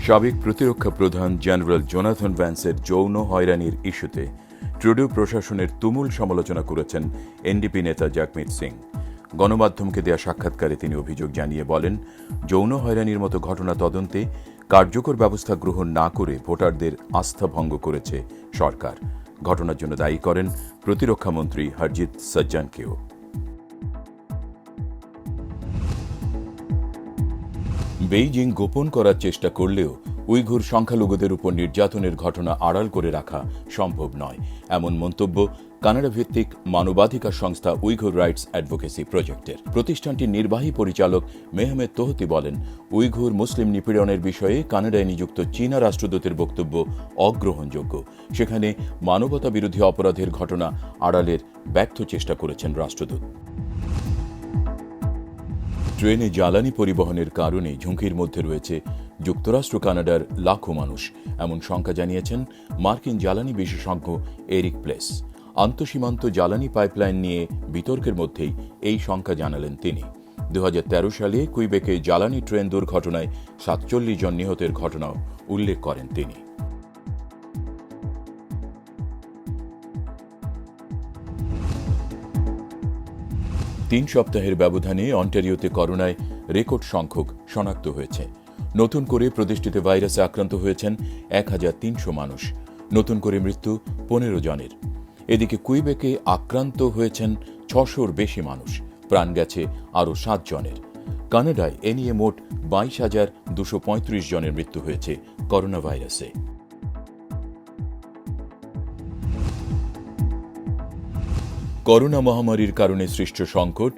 সাবেক প্রতিরক্ষা প্রধান জেনারেল জোনাথন ভ্যান্সের যৌন হয়রানির ইস্যুতে ট্রুডো প্রশাসনের তুমুল সমালোচনা করেছেন এনডিপি নেতা জগমিত সিং। গণমাধ্যমকে দেয়া সাক্ষাৎকারে তিনি অভিযোগ জানিয়ে বলেন, যৌন হয়রানির মতো ঘটনা তদন্তে কার্যকর ব্যবস্থা গ্রহণ না করে ভোটারদের আস্থা ভঙ্গ করেছে সরকার। ঘটনার জন্য দায়ী করেন প্রতিরক্ষামন্ত্রী হরজিত সজ্জানকেও। বেইজিং গোপন করার চেষ্টা করলেও উইঘুর সংখ্যালঘুদের উপর নির্যাতনের ঘটনা আড়াল করে রাখা সম্ভব নয়, এমন মন্তব্য কানাডা ভিত্তিক মানবাধিকার সংস্থা উইঘুর রাইটস অ্যাডভোকেসি প্রজেক্টের। প্রতিষ্ঠানটির নির্বাহী পরিচালক মেহমেদ তোহতি বলেন, উইঘুর মুসলিম নিপীড়নের বিষয়ে কানাডায় নিযুক্ত চীনা রাষ্ট্রদূতের বক্তব্য অগ্রহণযোগ্য। সেখানে মানবতা বিরোধী অপরাধের ঘটনা আড়ালের ব্যর্থ চেষ্টা করেছেন রাষ্ট্রদূত। ট্রেনে জ্বালানি পরিবহনের কারণে ঝুঁকির মধ্যে রয়েছে যুক্তরাষ্ট্র কানাডার লাখো মানুষ, এমন শঙ্কা জানিয়েছেন মার্কিন জ্বালানি বিশেষজ্ঞ এরিক প্লেস। আন্তঃসীমান্ত জ্বালানি পাইপলাইন নিয়ে বিতর্কের মধ্যেই এই শঙ্কা জানালেন তিনি। 2013 সালে কুইবেকে জ্বালানি ট্রেন দুর্ঘটনায় 47 জন নিহতের ঘটনাও উল্লেখ করেন তিনি। তিন সপ্তাহের ব্যবধানে অন্টারিওতে করোনায় রেকর্ড সংখ্যক শনাক্ত হয়েছে। নতুন করে প্রদেশটিতে ভাইরাসে আক্রান্ত হয়েছেন 1300 মানুষ। নতুন করে মৃত্যু 15 জনের। এদিকে কুইবেকে আক্রান্ত হয়েছেন 600-র বেশি মানুষ, প্রাণ গেছে আরও 7 জনের। কানাডায় এ নিয়ে মোট 22,235 জনের মৃত্যু হয়েছে করোনা ভাইরাসে। করোনা মহামারীর কারণে সৃষ্ট সংকট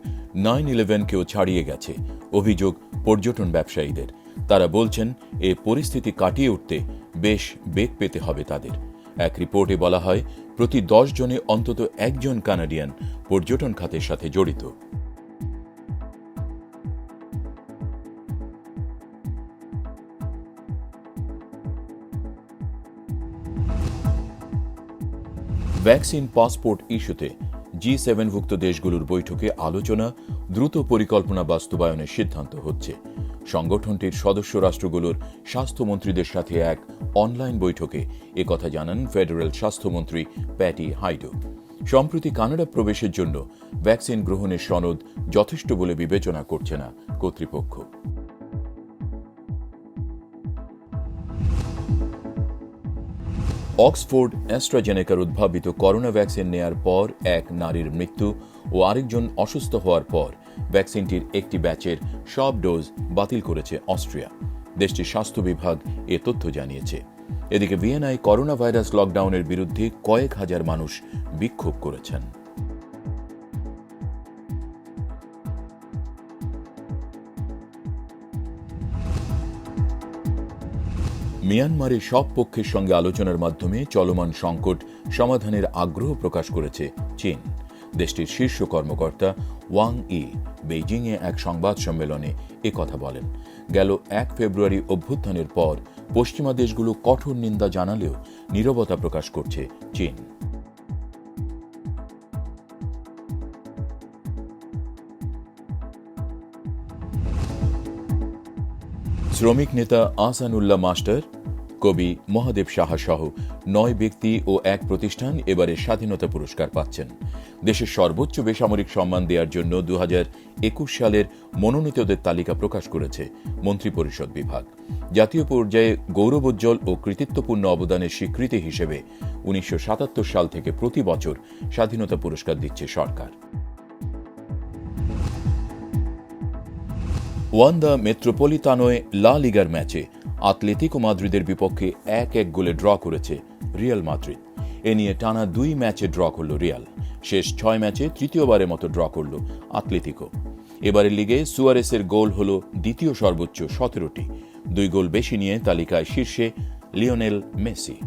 9/11-কেও ছাড়িয়ে গেছে, অভিযোগ পর্যটন ব্যবসায়ীদের। তারা বলছেন, এ পরিস্থিতি কাটিয়ে উঠতে বেশ বেগ পেতে হবে তাদের। এক রিপোর্টে বলা হয়, প্রতি 10 জনে অন্তত একজন কানাডিয়ান পর্যটন খাতের সাথে জড়িত। ভ্যাকসিন পাসপোর্ট ইস্যুতে G7ভুক্ত দেশগুলোর বৈঠকে আলোচনা, দ্রুত পরিকল্পনা বাস্তবায়নের সিদ্ধান্ত হচ্ছে। সংগঠনটির সদস্য রাষ্ট্রগুলোর স্বাস্থ্যমন্ত্রীদের সাথে এক অনলাইন বৈঠকে একথা জানান ফেডারেল স্বাস্থ্যমন্ত্রী প্যাটি হাইডো। সম্প্রতি কানাডা প্রবেশের জন্য ভ্যাকসিন গ্রহণের সনদ যথেষ্ট বলে বিবেচনা করছে না কর্তৃপক্ষ। অক্সফোর্ড অ্যাস্ট্রাজেনেকার উদ্ভাবিত করোনা ভ্যাকসিন নেয়ার পর এক নারীর মৃত্যু ও আরেকজন অসুস্থ হওয়ার পর ভ্যাকসিনটির একটি ব্যাচের সব ডোজ বাতিল করেছে অস্ট্রিয়া। দেশটির স্বাস্থ্য বিভাগ এ তথ্য জানিয়েছে। এদিকে ভিয়েনায় করোনা ভাইরাস লকডাউনের বিরুদ্ধে কয়েক হাজার মানুষ বিক্ষোভ করেছেন। মিয়ানমারে সব পক্ষের সঙ্গে আলোচনার মাধ্যমে চলমান সংকট সমাধানের আগ্রহ প্রকাশ করেছে চীন। দেশটির শীর্ষ কর্মকর্তা ওয়াং ই বেইজিংয়ে এক সংবাদ সম্মেলনে একথা বলেন। গেল 1 ফেব্রুয়ারি অভ্যুত্থানের পর পশ্চিমা দেশগুলো কঠোর নিন্দা জানালেও নীরবতা প্রকাশ করছে চীন। শ্রমিক নেতা আহসানুল্লাহ মাস্টার, কবি মহাদেব সাহা সহ 9 ব্যক্তি ও এক প্রতিষ্ঠান এবারে স্বাধীনতা পুরস্কার পাচ্ছেন। দেশের সর্বোচ্চ বেসামরিক সম্মান দেওয়ার জন্য 2021 সালের মনোনীতদের তালিকা প্রকাশ করেছে মন্ত্রিপরিষদ বিভাগ। জাতীয় পর্যায়ে গৌরবোজ্জ্বল ও কৃতিত্বপূর্ণ অবদানের স্বীকৃতি হিসেবে 1977 সাল থেকে প্রতি বছর স্বাধীনতা পুরস্কার দিচ্ছে সরকার। ওয়ান্দা মেট্রোপলিতানোয় লা লিগার ম্যাচে আতলেতিকো মাদ্রিদের বিপক্ষে 1-1 গোলে ড্র করেছে রিয়াল মাদ্রিদ। এ নিয়ে টানা 2 ম্যাচে ড্র করল রিয়াল। শেষ 6 ম্যাচে তৃতীয়বারের মতো ড্র করল আতলেতিকো। এবারের লিগে সুয়ারেসের গোল হল দ্বিতীয় সর্বোচ্চ 17টি। 2 গোল বেশি নিয়ে তালিকায় শীর্ষে লিওনেল মেসি।